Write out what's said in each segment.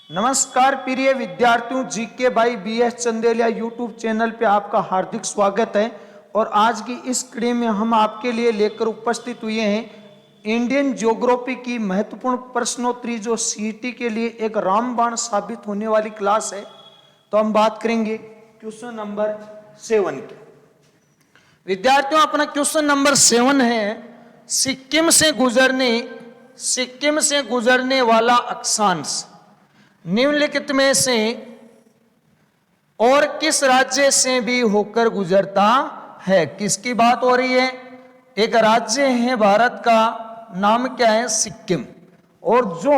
नमस्कार प्रिय विद्यार्थियों, GK by BS Chandelia YouTube channel पे आपका हार्दिक स्वागत है। और आज की इस कड़ी में हम आपके लिए लेकर उपस्थित हुए हैं इंडियन ज्योग्राफी की महत्वपूर्ण प्रश्नोत्तरी, जो सीईटी के लिए एक रामबाण साबित होने वाली क्लास है। तो हम बात करेंगे क्वेश्चन नंबर 7 की। विद्यार्थियों, अपना क्वेश्चन नंबर 7 है, सिक्किम से गुजरने वाला अक्षांश निम्नलिखित में से और किस राज्य से भी होकर गुजरता है। किसकी बात हो रही है? एक राज्य है भारत का, नाम क्या है? सिक्किम। और जो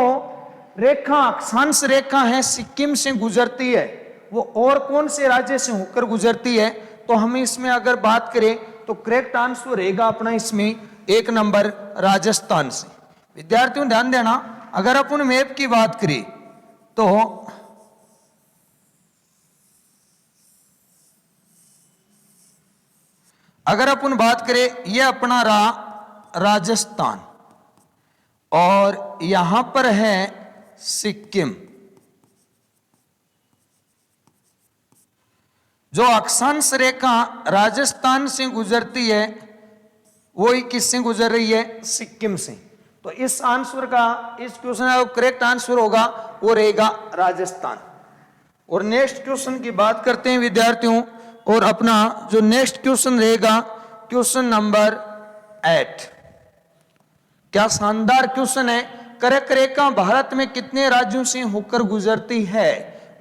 रेखा, अक्षांश रेखा है सिक्किम से गुजरती है, वो और कौन से राज्य से होकर गुजरती है? तो हम इसमें अगर बात करें तो करेक्ट आंसर रहेगा अपना इसमें 1 नंबर राजस्थान से। विद्यार्थियों ध्यान देना, अगर अपन मैप की बात करें तो अगर अपन बात करें, ये अपना राजस्थान और यहां पर है सिक्किम। जो अक्षांश रेखा राजस्थान से गुजरती है वो ही किससे गुजर रही है? सिक्किम से। तो इस आंसर का, इस क्वेश्चन का करेक्ट आंसर होगा वो रहेगा राजस्थान। और नेक्स्ट क्वेश्चन की बात करते हैं विद्यार्थियों, और अपना जो नेक्स्ट क्वेश्चन रहेगा क्वेश्चन नंबर 8। क्या शानदार क्वेश्चन है। कर्क रेखा भारत में कितने राज्यों से होकर गुजरती है?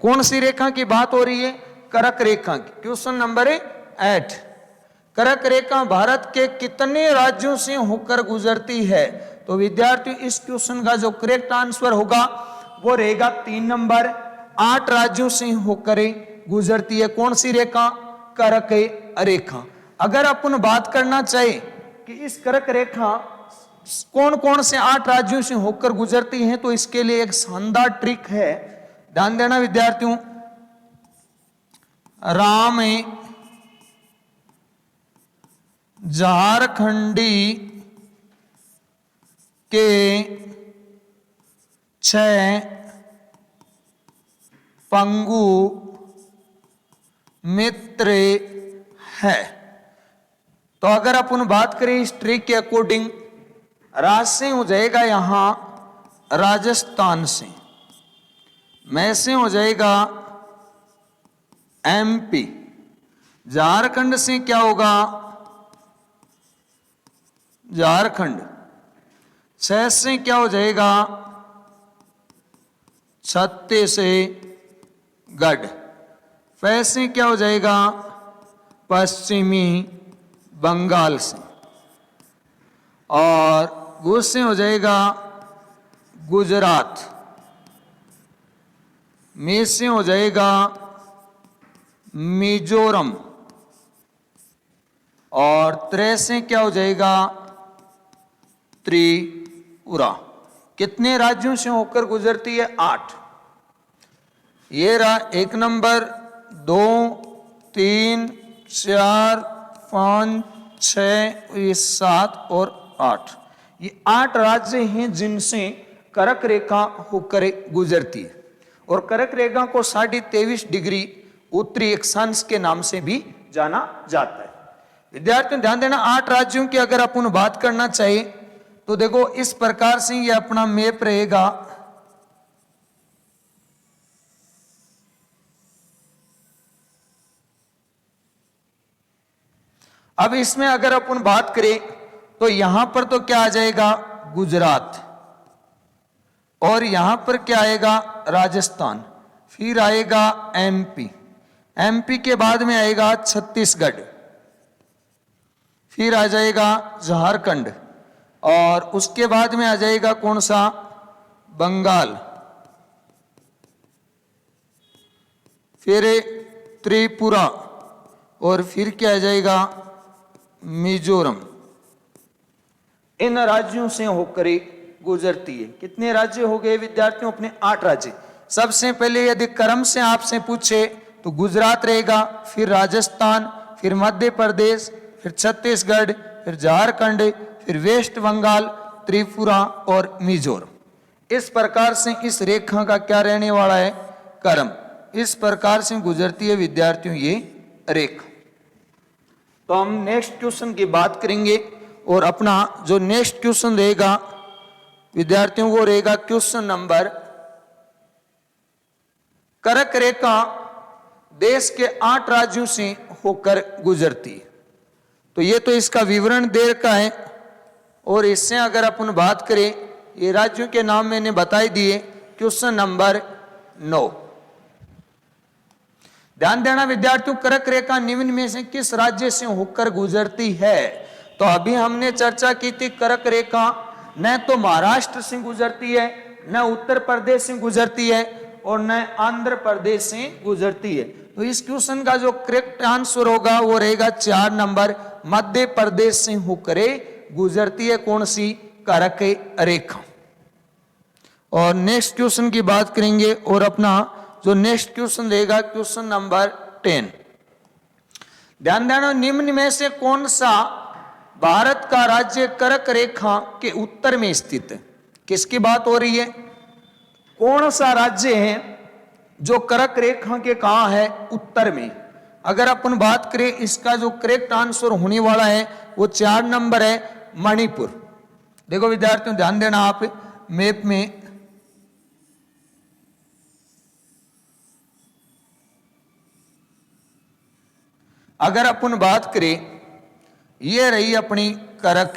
कौन सी रेखा की बात हो रही है? कर्क रेखा की। क्वेश्चन नंबर 8, कर्क रेखा भारत के कितने राज्यों से होकर गुजरती है? तो विद्यार्थियों, इस क्वेश्चन का जो करेक्ट आंसर होगा वो रहेगा 3 नंबर, 8 राज्यों से होकर गुजरती है। कौन सी रेखा? कर्क रेखा। अगर अपन बात करना चाहे कि इस कर्क रेखा कौन कौन से 8 राज्यों से होकर गुजरती है, तो इसके लिए एक शानदार ट्रिक है, ध्यान देना विद्यार्थियों। राम झारखंडी के 6 पंगु मित्र है। तो अगर अपन बात करें इस ट्रिक के अकॉर्डिंग, राज से हो जाएगा यहां राजस्थान से, मैं से हो जाएगा एमपी, झारखंड से क्या होगा? झारखंड, 6 से क्या हो जाएगा? छत्तीसगढ़, से क्या हो जाएगा? पश्चिमी बंगाल से, और गु से हो जाएगा गुजरात, मे से हो जाएगा मिजोरम, और त्रे से क्या हो जाएगा? त्रिपुरा। कितने राज्यों से होकर गुजरती है? 8। ये रहा 1 नंबर, 2, 3, 4, 5, 6, ये 7 और 8। ये 8 राज्य हैं जिनसे कर्क रेखा होकर गुजरती है। और कर्क रेखा को 23.5 डिग्री उत्तरी अक्षांश के नाम से भी जाना जाता है। विद्यार्थियों ध्यान देना, 8 राज्यों की अगर अपन बात करना चाहिए तो देखो इस प्रकार से ये अपना मैप रहेगा। अब इसमें अगर अपन बात करें तो यहां पर तो क्या आ जाएगा? गुजरात, और यहां पर क्या आएगा? राजस्थान, फिर आएगा एमपी, एमपी के बाद में आएगा छत्तीसगढ़, फिर आ जाएगा झारखंड, और उसके बाद में आ जाएगा कौन सा? बंगाल, फिर त्रिपुरा, और फिर क्या आ जाएगा? मिजोरम। इन राज्यों से होकर गुजरती है। कितने राज्य हो गए विद्यार्थियों? अपने 8 राज्य। सबसे पहले यदि क्रम से आपसे पूछे तो गुजरात रहेगा, फिर राजस्थान, फिर मध्य प्रदेश, फिर छत्तीसगढ़, फिर झारखंड, फिर वेस्ट बंगाल, त्रिपुरा और मिजोरम। इस प्रकार से इस रेखा का क्या रहने वाला है, कर्म। इस प्रकार से गुजरती है विद्यार्थियों ये रेखा। तो हम नेक्स्ट क्वेश्चन की बात करेंगे और अपना जो नेक्स्ट क्वेश्चन रहेगा विद्यार्थियों वो रहेगा क्वेश्चन नंबर, कर्क रेखा देश के 8 राज्यों से होकर गुजरती है। तो ये तो इसका विवरण दे रखा है और इससे अगर अपन बात करें, ये राज्यों के नाम मैंने बता दिए। क्वेश्चन नंबर 9, ध्यान देना विद्यार्थियों, कर्क रेखा निम्न में से किस राज्य से होकर गुजरती है। तो अभी हमने चर्चा की थी कर्क रेखा न तो महाराष्ट्र से गुजरती है, न उत्तर प्रदेश से गुजरती है और न आंध्र प्रदेश से गुजरती है। तो इस क्वेश्चन का जो करेक्ट आंसर होगा वो रहेगा 4 नंबर, मध्य प्रदेश से होकर गुजरती है कौन सी, कर्क रेखा। और नेक्स्ट क्वेश्चन की बात करेंगे और अपना जो नेक्स्ट क्वेश्चन रहेगा क्वेश्चन नंबर 10, ध्यान देना, निम्न में से कौन सा भारत का राज्य कर्क रेखा के उत्तर में स्थित है। किसकी बात हो रही है, कौन सा राज्य है जो कर्क रेखा के कहां है, उत्तर में। अगर अपन बात करें इसका जो करेक्ट आंसर होने वाला है वो 4 नंबर है, मणिपुर। देखो विद्यार्थियों ध्यान देना, आप मैप में अगर अपन बात करें, ये रही अपनी कर्क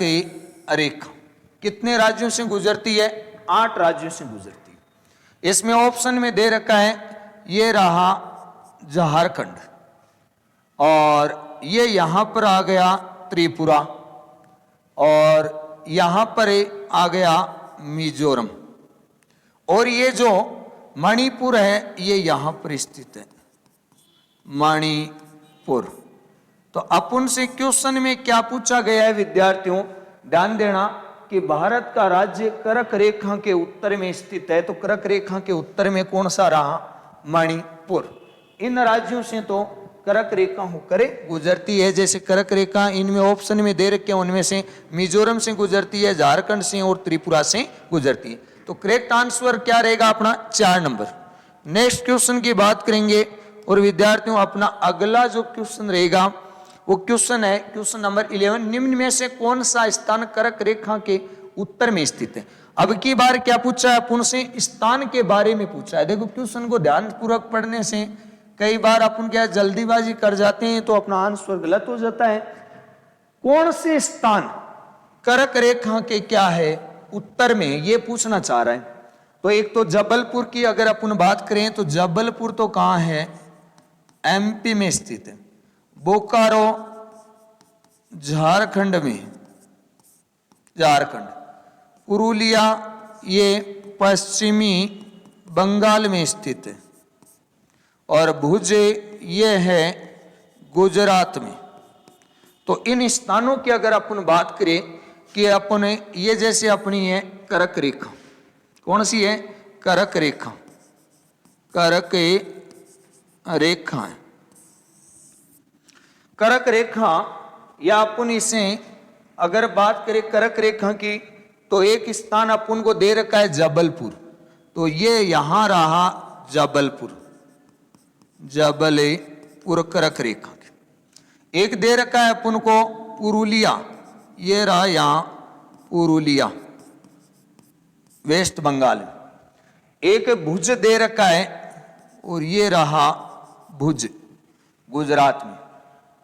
रेखा, कितने राज्यों से गुजरती है, 8 राज्यों से गुजरती है। इसमें ऑप्शन में दे रखा है, ये रहा झारखंड और ये यहां पर आ गया त्रिपुरा और यहां पर आ गया मिजोरम और ये जो मणिपुर है ये यहां पर स्थित है, मणिपुर। तो अपन से क्वेश्चन में क्या पूछा गया है विद्यार्थियों, ध्यान देना कि भारत का राज्य कर्क रेखा के उत्तर में स्थित है। तो कर्क रेखा के उत्तर में कौन सा रहा, मणिपुर। इन राज्यों से तो कर्क रेखा होकर गुजरती है। जैसे कर्क रेखा इनमें ऑप्शन में दे रखे हैं, उनमें से मिजोरम से गुजरती है, झारखंड से और त्रिपुरा से गुजरती है। तो करेक्ट आंसर क्या रहेगा अपना 4 नंबर। नेक्स्ट क्वेश्चन की बात करेंगे और विद्यार्थियों अपना अगला जो क्वेश्चन रहेगा वो क्वेश्चन है क्वेश्चन नंबर 11, निम्न में से कौन सा स्थान कर्क रेखा के उत्तर में स्थित है। अब की बार क्या पूछा है, अपन से स्थान के बारे में पूछा है। देखो क्वेश्चन को ध्यान पूर्वक पढ़ने से कई बार अपन क्या जल्दीबाजी कर जाते हैं तो अपना आंसर गलत हो जाता है। कौन से स्थान कर्क रेखा के क्या है उत्तर में, ये पूछना चाह रहा है। तो एक तो जबलपुर की अगर अपन बात करें तो जबलपुर तो कहां है, एमपी में स्थित है। बोकारो झारखंड में, झारखंड। पुरुलिया ये पश्चिमी बंगाल में स्थित है और भुज ये है गुजरात में। तो इन स्थानों की अगर अपन बात करें कि अपन ये जैसे अपनी है कर्क रेखा, कौन सी है, कर्क रेखा, कर्क रेखा है। कर्क रेखा या अपन इसे अगर बात करें कर्क रेखा की तो एक स्थान अपन को दे रखा है जबलपुर। तो ये यहां रहा जबलपुर, जबलपुर कर्क रेखा की। एक दे रखा है अपन को पुरुलिया, ये रहा यहां पुरुलिया वेस्ट बंगाल में। एक भुज दे रखा है और ये रहा भुज गुजरात में।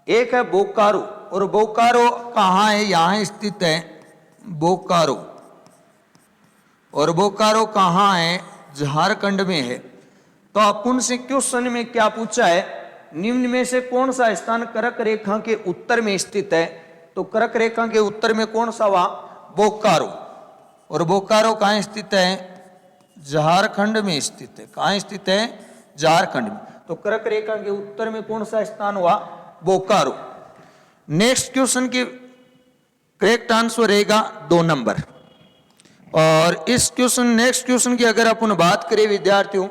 एक है बोकारो और बोकारो कहाँ है, यहां स्थित है बोकारो और बोकारो कहाँ है, झारखंड में है। तो अपन से क्वेश्चन में क्या पूछा है, निम्न में से कौन सा स्थान कर्क रेखा के उत्तर में स्थित है। तो कर्क रेखा के उत्तर में कौन सा हुआ, बोकारो। और बोकारो कहाँ स्थित है, झारखंड में स्थित है। कहाँ स्थित है, झारखंड में। तो कर्क रेखा के उत्तर में कौन सा स्थान हुआ, बोकारो। नेक्स्ट क्वेश्चन की करेक्ट आंसर रहेगा 2 नंबर। और इस क्वेश्चन नेक्स्ट क्वेश्चन की अगर अपन बात करें विद्यार्थियों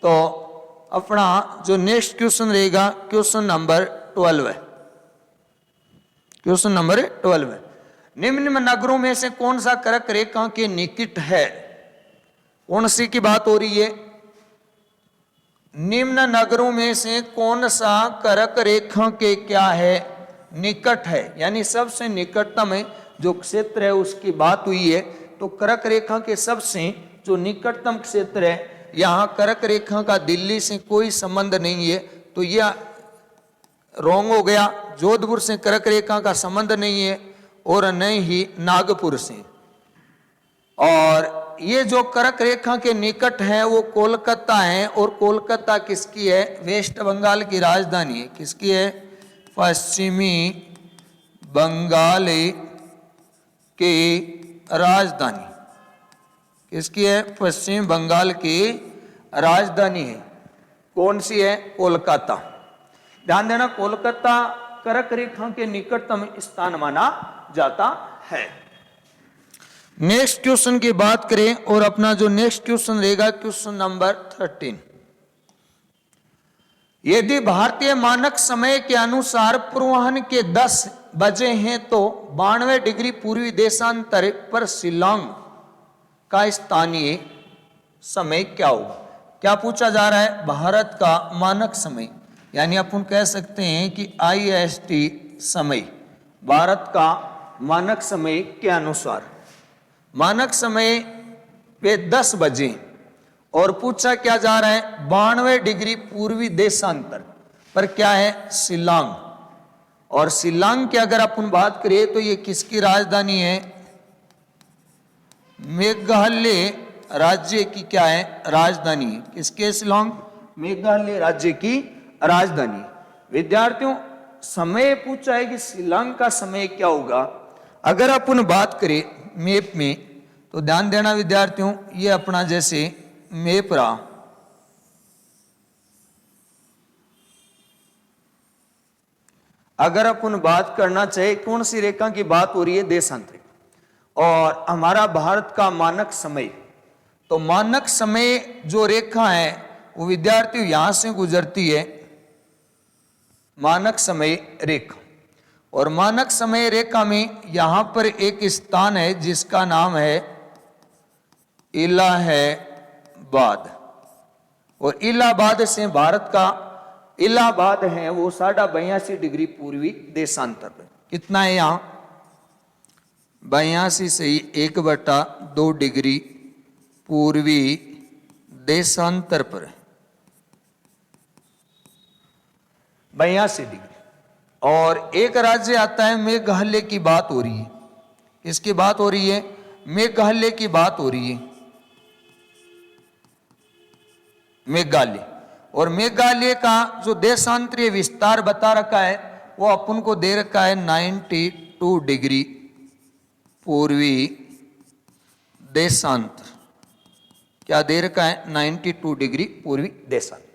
तो अपना जो नेक्स्ट क्वेश्चन रहेगा क्वेश्चन नंबर 12 है। क्वेश्चन नंबर 12 है, निम्न नगरों में से कौन सा कर्क रेखा के निकट है। कौन सी की बात हो रही है? निम्न नगरों में से कौन सा कर्क रेखा के क्या है निकट है, यानी सबसे निकटतम है जो क्षेत्र है उसकी बात हुई है। तो कर्क रेखा के सबसे जो निकटतम क्षेत्र है, यहाँ कर्क रेखा का दिल्ली से कोई संबंध नहीं है, तो यह रॉन्ग हो गया। जोधपुर से कर्क रेखा का संबंध नहीं है और न ही नागपुर से। और ये जो कर्क रेखा के निकट है वो कोलकाता है, और कोलकाता किसकी है? वेस्ट बंगाल की राजधानी है। किसकी है? पश्चिमी बंगाल की राजधानी। किसकी है? पश्चिम बंगाल की राजधानी है। कौन सी है? कोलकाता। ध्यान देना, कोलकाता कर्क रेखा के निकटतम स्थान माना जाता है। नेक्स्ट क्वेश्चन की बात करें, और अपना जो नेक्स्ट क्वेश्चन रहेगा क्वेश्चन नंबर 13। यदि भारतीय मानक समय के अनुसार पूर्वाह्न के 10 बजे हैं तो 92 डिग्री पूर्वी देशांतर पर शिलांग का स्थानीय समय क्या होगा? क्या पूछा जा रहा है? भारत का मानक समय, यानी अपन कह सकते हैं कि IST समय, भारत का मानक समय के अनुसार मानक समय पे 10 बजे, और पूछा क्या जा रहा है? 92 डिग्री पूर्वी देशांतर पर क्या है? शिलांग। और शिलांग की अगर अपन बात करें तो ये किसकी राजधानी है? मेघालय राज्य की क्या है? राजधानी है। किसके? शिलांग, मेघालय राज्य की राजधानी। विद्यार्थियों, समय पूछा है कि शिलांग का समय क्या होगा। अगर अपन बात करें मैप में, तो ध्यान देना विद्यार्थियों, ये अपना जैसे मैप रहा, अगर अपन बात करना चाहे कौन सी रेखा की बात हो रही है? देशांतर। और हमारा भारत का मानक समय, तो मानक समय जो रेखा है वो विद्यार्थियों यहां से गुजरती है, मानक समय रेखा। और मानक समय रेखा में यहां पर एक स्थान है जिसका नाम है इलाहाबाद। और इलाहाबाद से भारत का इलाहाबाद है वो 82.5 डिग्री पूर्वी देशांतर पर। कितना है यहां? 82 से 1/2 डिग्री पूर्वी देशांतर पर, 82 डिग्री। और एक राज्य आता है मेघालय की बात हो रही है। इसकी बात हो रही है? मेघालय की बात हो रही है, मेघालय। और मेघालय का जो देशांतरीय विस्तार बता रखा है वो अपन को दे रखा है 92 डिग्री पूर्वी देशांतर। क्या दे रखा है? 92 डिग्री पूर्वी देशांतर।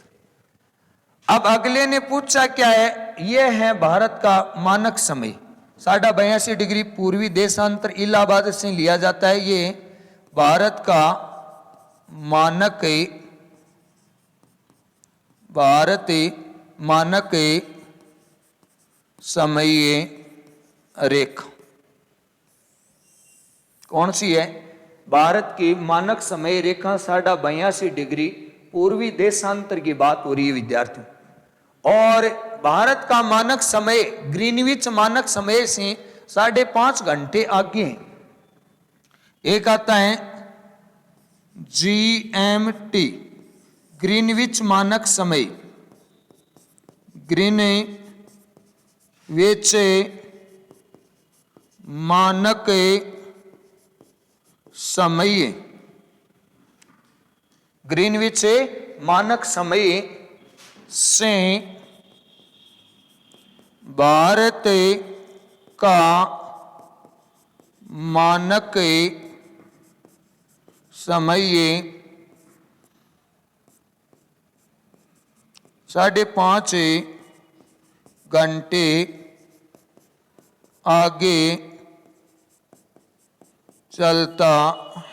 अब अगले ने पूछा क्या है? यह है भारत का मानक समय, 82.5 डिग्री पूर्वी देशांतर इलाहाबाद से लिया जाता है। ये भारत का मानक समय रेखा कौन सी है? भारत की मानक समय रेखा 82.5 डिग्री पूर्वी देशांतर की बात हो रही है विद्यार्थियों। और भारत का मानक समय ग्रीनविच मानक समय से 5.5 घंटे आगे है। एक आता है GMT, ग्रीनविच मानक समय, ग्रीनविच मानक समय, ग्रीनविच मानक समय से भारत का मानक समय 5.5 घंटे आगे चलता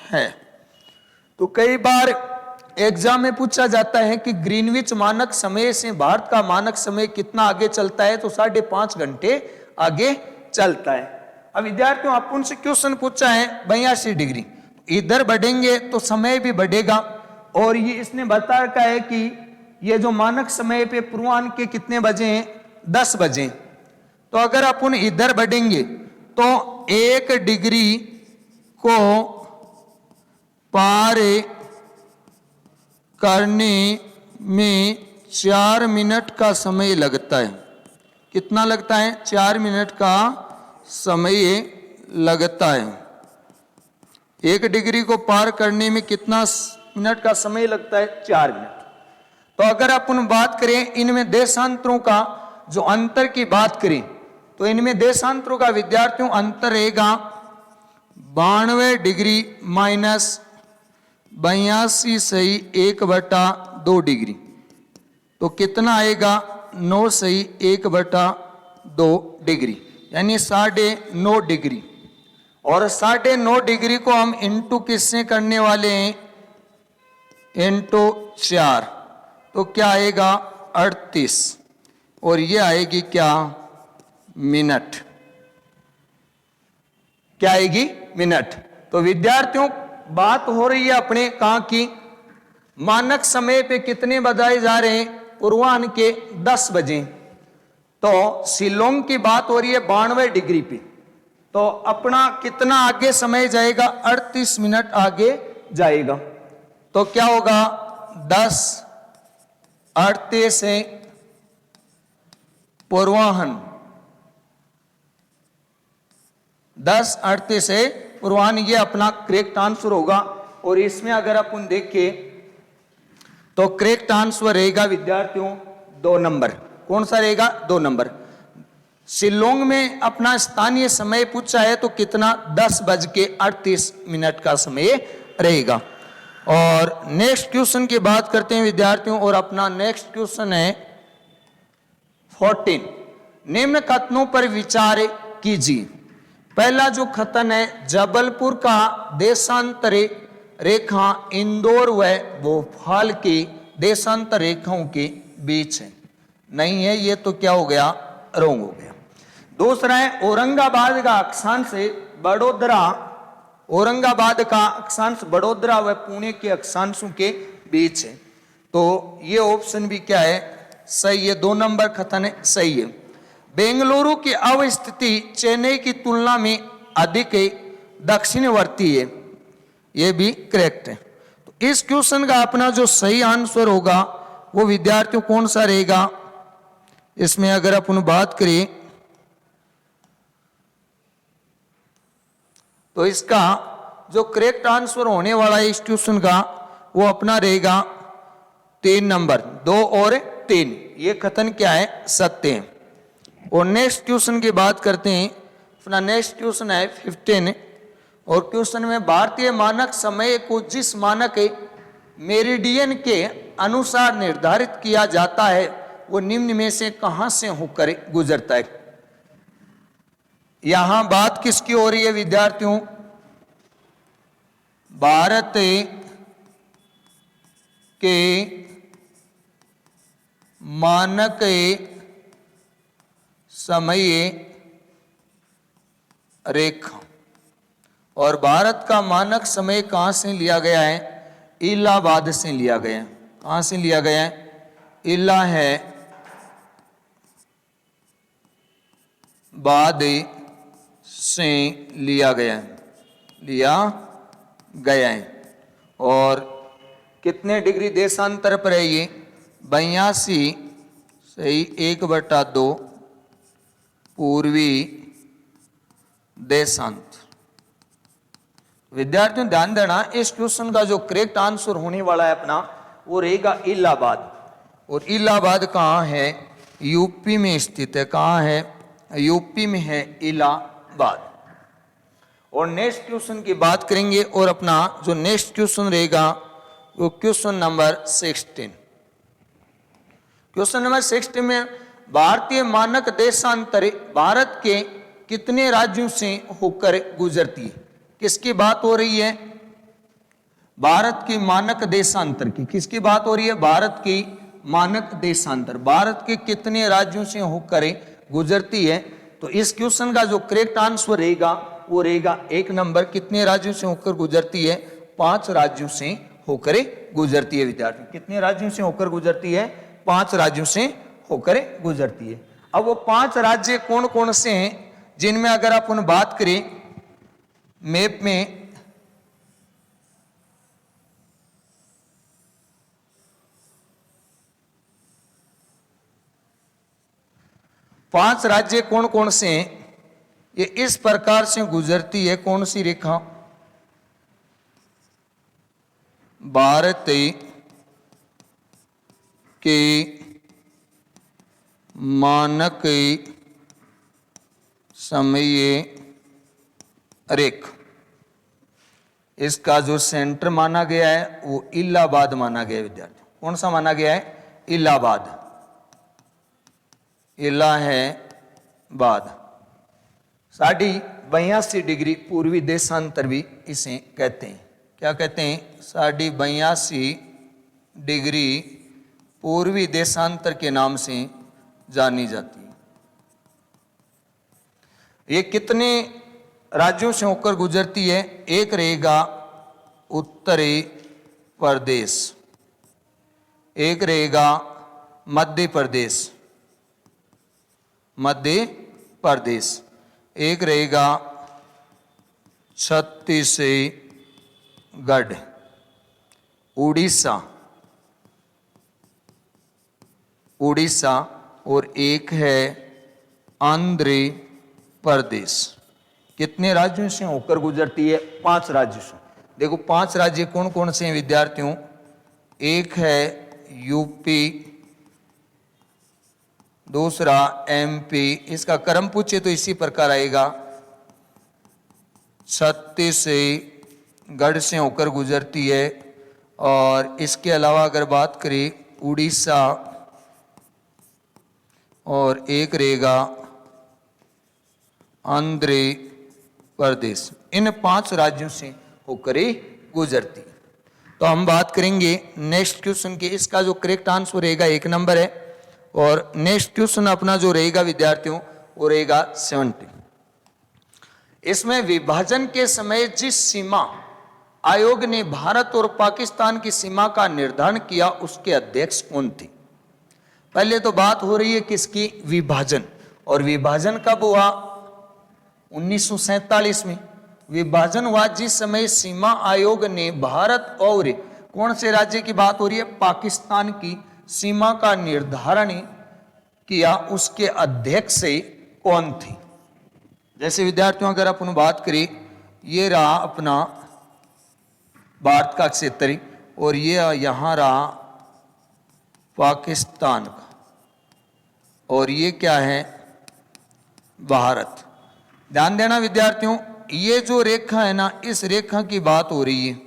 है। तो कई बार एग्जाम में पूछा जाता है कि ग्रीनविच मानक समय से भारत का मानक समय कितना आगे चलता है, तो 5.5 घंटे आगे चलता है। अब विद्यार्थियों अपन से क्वेश्चन पूछा है 82 डिग्री, इधर बढ़ेंगे तो समय भी बढ़ेगा। और ये इसने बता रखा है कि ये जो मानक समय पे पूर्वाह्न के कितने बजे हैं, 10 बजे। तो अगर अपन इधर बढ़ेंगे तो 1 डिग्री को पार करने में 4 मिनट का समय लगता है। कितना लगता है? 4 मिनट का समय लगता है। 1 डिग्री को पार करने में कितना मिनट का समय लगता है? 4 मिनट। तो अगर अपन बात करें इनमें देशांतरों का जो अंतर की बात करें तो इनमें देशांतरों का विद्यार्थियों अंतर रहेगा 92 डिग्री माइनस 82 सही 1/2 डिग्री। तो कितना आएगा? 9 सही 1/2 डिग्री, यानी 9.5 डिग्री। और 9.5 डिग्री को हम इंटू किससे करने वाले हैं? इंटू 4। तो क्या आएगा? 38। और ये आएगी क्या? मिनट। क्या आएगी? मिनट। तो विद्यार्थियों बात हो रही है अपने कहां की? मानक समय पे कितने बजाए जा रहे हैं? पूर्वाह्न के 10 बजे। तो शिलोंग की बात हो रही है 92 डिग्री पे। तो अपना कितना आगे समय जाएगा? 38 मिनट आगे जाएगा। तो क्या होगा? 10:38 से पूर्वाह्न, 10:38 से पूर्वाह्न, ये अपना करेक्ट आंसर होगा। और इसमें अगर अपन देखें तो करेक्ट आंसर रहेगा विद्यार्थियों 2 नंबर। कौन सा रहेगा? 2 नंबर। शिलोंग में अपना स्थानीय समय पूछा है तो कितना? 10:38 का समय रहेगा। और नेक्स्ट क्वेश्चन की बात करते हैं विद्यार्थियों। और अपना नेक्स्ट क्वेश्चन है 14। निम्न कथनों पर विचार कीजिए। पहला जो कथन है, जबलपुर का देशांतर रेखा इंदौर व भोपाल की देशांतर रेखाओं के बीच है। नहीं है, ये तो क्या हो गया? रॉन्ग हो गया। दूसरा है, औरंगाबाद का अक्षांश बड़ोदरा, औरंगाबाद का अक्षांश बड़ोदरा व पुणे के अक्षांशों के बीच है। तो ये ऑप्शन भी क्या है? सही है। 2 नंबर कथन है, सही है। बेंगलुरु की अवस्थिति चेन्नई की तुलना में अधिक दक्षिणवर्ती है। यह भी करेक्ट है। तो इस क्वेश्चन का अपना जो सही आंसर होगा वो विद्यार्थियों कौन सा रहेगा? इसमें अगर अपन बात करें तो इसका जो करेक्ट आंसर होने वाला है इस क्वेश्चन का वो अपना रहेगा 3 नंबर, 2 और 3। ये कथन क्या है? सत्य है। और नेक्स्ट क्वेश्चन की बात करते हैं। अपना नेक्स्ट क्वेश्चन है 15। और क्वेश्चन में भारतीय मानक समय को जिस मानक मेरिडियन के अनुसार निर्धारित किया जाता है वो निम्न में से कहां से होकर गुजरता है? यहां बात किसकी हो रही है विद्यार्थियों? भारत के मानक समय रेखा। और भारत का मानक समय कहां से लिया गया है? इलाहाबाद से लिया गया है। कहां से लिया गया है? इलाहाबाद से लिया गया है। और कितने डिग्री देशांतर पर है ये? 82 सही 1/2 पूर्वी देशांतर। विद्यार्थियों ध्यान देना, इस क्वेश्चन का जो करेक्ट आंसर होने वाला है अपना वो रहेगा इलाहाबाद। और इलाहाबाद कहाँ है? यूपी में स्थित है। कहाँ है? यूपी में है इलाहाबाद। और नेक्स्ट क्वेश्चन की बात करेंगे। और अपना जो नेक्स्ट क्वेश्चन रहेगा वो क्वेश्चन नंबर 16। क्वेश्चन नंबर 16 में भारतीय मानक देशांतर भारत के कितने राज्यों से होकर गुजरती है? किसकी बात हो रही है? भारत की मानक देशांतर की। किसकी बात हो रही है? भारत की मानक देशांतर भारत के कितने राज्यों से होकर गुजरती है? तो इस क्वेश्चन का जो करेक्ट आंसर रहेगा वो रहेगा 1 नंबर। कितने राज्यों से होकर गुजरती है? 5 राज्यों से होकर गुजरती है विद्यार्थी। कितने राज्यों से होकर गुजरती है? 5 राज्यों से होकर गुजरती है। अब वो 5 राज्य कौन कौन से हैं, जिनमें अगर अपन बात करें मैप में, पांच राज्य कौन कौन से हैं, ये इस प्रकार से गुजरती है। कौन सी रेखा? भारत के मानक समय रेखा, इसका जो सेंटर माना गया है वो इलाहाबाद माना गया है विद्यार्थी। कौन सा माना गया है? इलाहाबाद। इलाहाबाद 82.82 डिग्री पूर्वी देशांतर भी इसे कहते हैं। क्या कहते हैं? 82.82 डिग्री पूर्वी देशांतर के नाम से जानी जाती है। ये कितने राज्यों से होकर गुजरती है? एक रहेगा उत्तरी प्रदेश, एक रहेगा मध्य प्रदेश, एक रहेगा छत्तीसगढ़, उड़ीसा, और एक है आंध्र प्रदेश। कितने राज्यों से होकर गुजरती है? 5 राज्यों से। देखो 5 राज्य कौन कौन से हैं विद्यार्थियों? एक है यूपी, दूसरा एमपी, इसका क्रम पूछे तो इसी प्रकार आएगा। छत्तीसगढ़ से होकर गुजरती है, और इसके अलावा अगर बात करें उड़ीसा, और एक रहेगा आंध्र प्रदेश। इन 5 राज्यों से होकर गुजरती। तो हम बात करेंगे नेक्स्ट क्वेश्चन की। इसका जो करेक्ट आंसर रहेगा 1 नंबर है, और नेक्स्ट क्वेश्चन अपना जो रहेगा विद्यार्थियों वो रहेगा 70। इसमें विभाजन के समय जिस सीमा आयोग ने भारत और पाकिस्तान की सीमा का निर्धारण किया उसके अध्यक्ष कौन थे? पहले तो बात हो रही है किसकी? विभाजन। और विभाजन कब हुआ? 1947 में विभाजन हुआ। जिस समय सीमा आयोग ने भारत और कौन से राज्य की बात हो रही है? पाकिस्तान की सीमा का निर्धारण किया, उसके अध्यक्ष कौन थे? जैसे विद्यार्थियों अगर अपन बात करें, ये रहा अपना भारत का क्षेत्र, और ये यहां रहा पाकिस्तान का, और ये क्या है? भारत। ध्यान देना विद्यार्थियों, ये जो रेखा है ना, इस रेखा की बात हो रही है,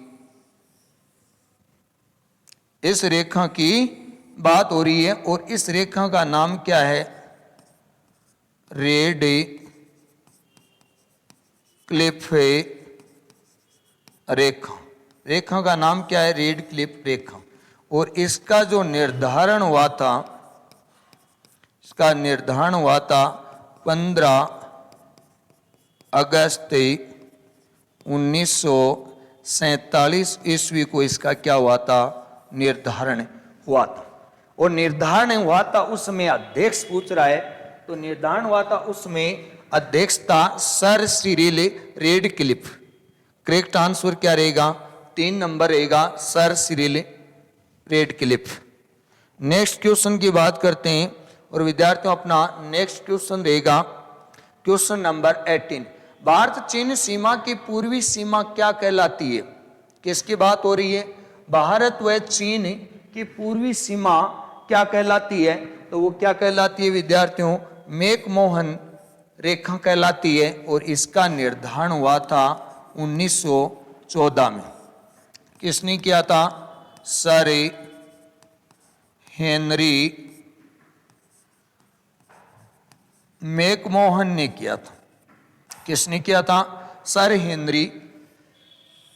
इस रेखा की बात हो रही है, और इस रेखा का नाम क्या है? रेड क्लिफ रेखा। रेखा का नाम क्या है? रेड क्लिफ रेखा। और इसका जो निर्धारण हुआ था, इसका निर्धारण हुआ था 15 अगस्त 1947 ईस्वी को। इसका क्या हुआ था? निर्धारण हुआ था। और निर्धारण हुआ था उसमें अध्यक्ष पूछ रहा है, तो निर्धारण हुआ था उसमें अध्यक्ष था sir Cyril Radcliffe. Correct answer क्या रहेगा? 3 नंबर रहेगा, sir Cyril Radcliffe. Next question की बात करते हैं, और विद्यार्थियों अपना नेक्स्ट क्वेश्चन रहेगा क्वेश्चन नंबर 18। भारत चीन सीमा की पूर्वी सीमा क्या कहलाती है? किसकी बात हो रही है? भारत व चीन की पूर्वी सीमा क्या कहलाती है? तो वो क्या कहलाती है विद्यार्थियों? मैकमोहन रेखा कहलाती है, और इसका निर्धारण हुआ था 1914 में। किसने किया था? सर हेनरी मैकमोहन ने किया था। किसने किया था? सर हेनरी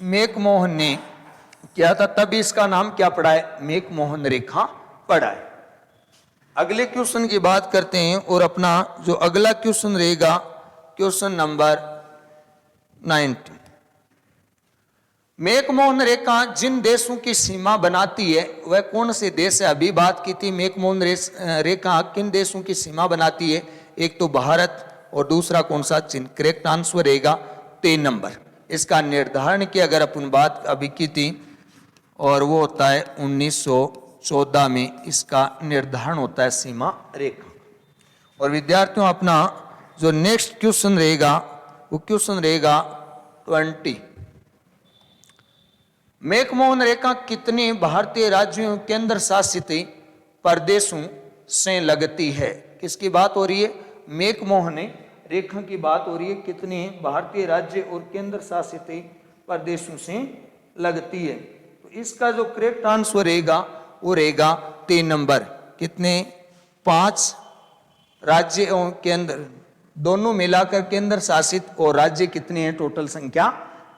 मैकमोहन ने किया था, तभी इसका नाम क्या पड़ा है? मैकमोहन रेखा पड़ा है। अगले क्वेश्चन की बात करते हैं, और अपना जो अगला क्वेश्चन रहेगा क्वेश्चन नंबर 19। मैकमोहन रेखा जिन देशों की सीमा बनाती है वह कौन से देश है? अभी बात की थी मैकमोहन रेखा किन देशों की सीमा बनाती है, एक तो भारत और दूसरा कौन सा? चीन। करेक्ट आंसर रहेगा 3 नंबर। इसका निर्धारण की अगर अपन बात अभी की थी और वो होता है 1914 में इसका निर्धारण होता है सीमा रेखा। और विद्यार्थियों अपना जो नेक्स्ट क्वेश्चन रहेगा वो क्वेश्चन रहेगा 20। मैकमोहन रेखा कितने भारतीय राज्यों केंद्र शासित प्रदेशों से लगती है? किसकी बात हो रही है? मैकमोहन रेखा की बात हो रही है। कितने भारतीय राज्य और केंद्र शासित प्रदेशों से लगती है? तो इसका जो करेक्ट आंसर रहेगा वो रहेगा 3 नंबर। कितने? 5 राज्य और केंद्र दोनों मिलाकर केंद्र शासित और राज्य कितने हैं? टोटल संख्या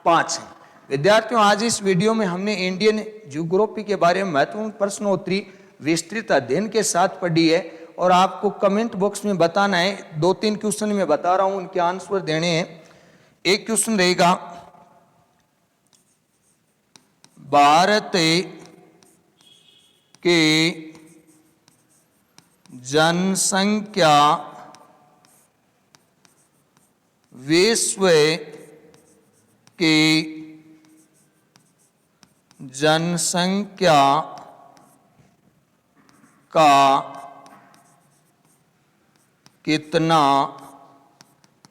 5 है। विद्यार्थियों आज इस वीडियो में हमने इंडियन ज्योग्राफी के बारे में महत्वपूर्ण प्रश्नोत्तरी विस्तृत अध्ययन के साथ पढ़ी है और आपको कमेंट बॉक्स में बताना है। 2-3 क्वेश्चन में बता रहा हूं, उनके आंसर देने हैं। एक क्वेश्चन रहेगा भारत के जनसंख्या विश्व की जनसंख्या का कितना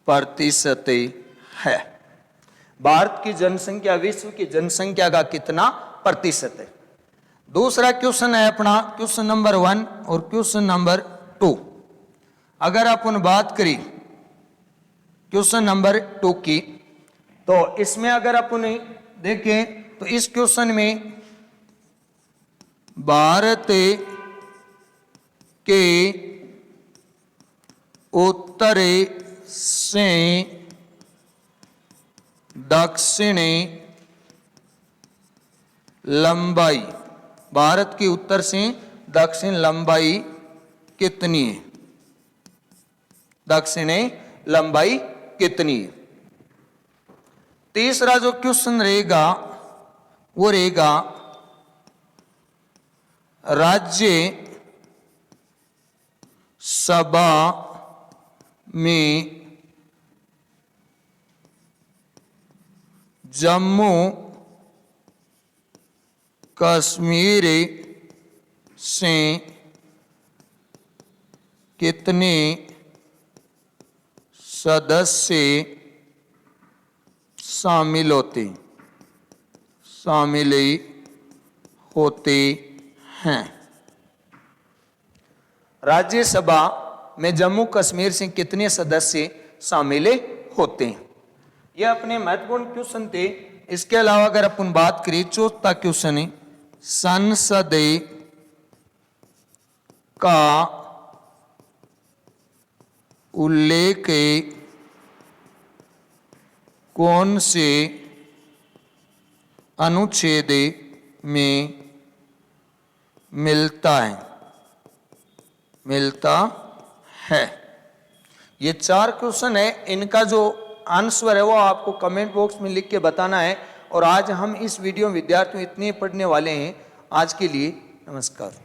प्रतिशत है? भारत की जनसंख्या विश्व की जनसंख्या का कितना प्रतिशत है? दूसरा क्वेश्चन है अपना क्वेश्चन नंबर 1 और क्वेश्चन नंबर 2। अगर अपन बात करें क्वेश्चन नंबर 2 की तो इसमें अगर अपन देखें तो इस क्वेश्चन में भारत के उत्तर से दक्षिण लंबाई, भारत की उत्तर से दक्षिण लंबाई कितनी है? दक्षिण लंबाई कितनी है? तीसरा जो क्वेश्चन रहेगा वो रहेगा राज्य सभा में जम्मू कश्मीर से कितने सदस्य शामिल होते हैं? राज्यसभा में जम्मू कश्मीर से कितने सदस्य शामिल होते हैं? यह अपने महत्वपूर्ण क्वेश्चन थे। इसके अलावा अगर अपन बात करें चौथा क्वेश्चन है संसद का उल्लेख कौन से अनुच्छेद में मिलता है? ये 4 क्वेश्चन है। इनका जो आंसर है वो आपको कमेंट बॉक्स में लिख के बताना है। और आज हम इस वीडियो में विद्यार्थियों इतने पढ़ने वाले हैं। आज के लिए नमस्कार।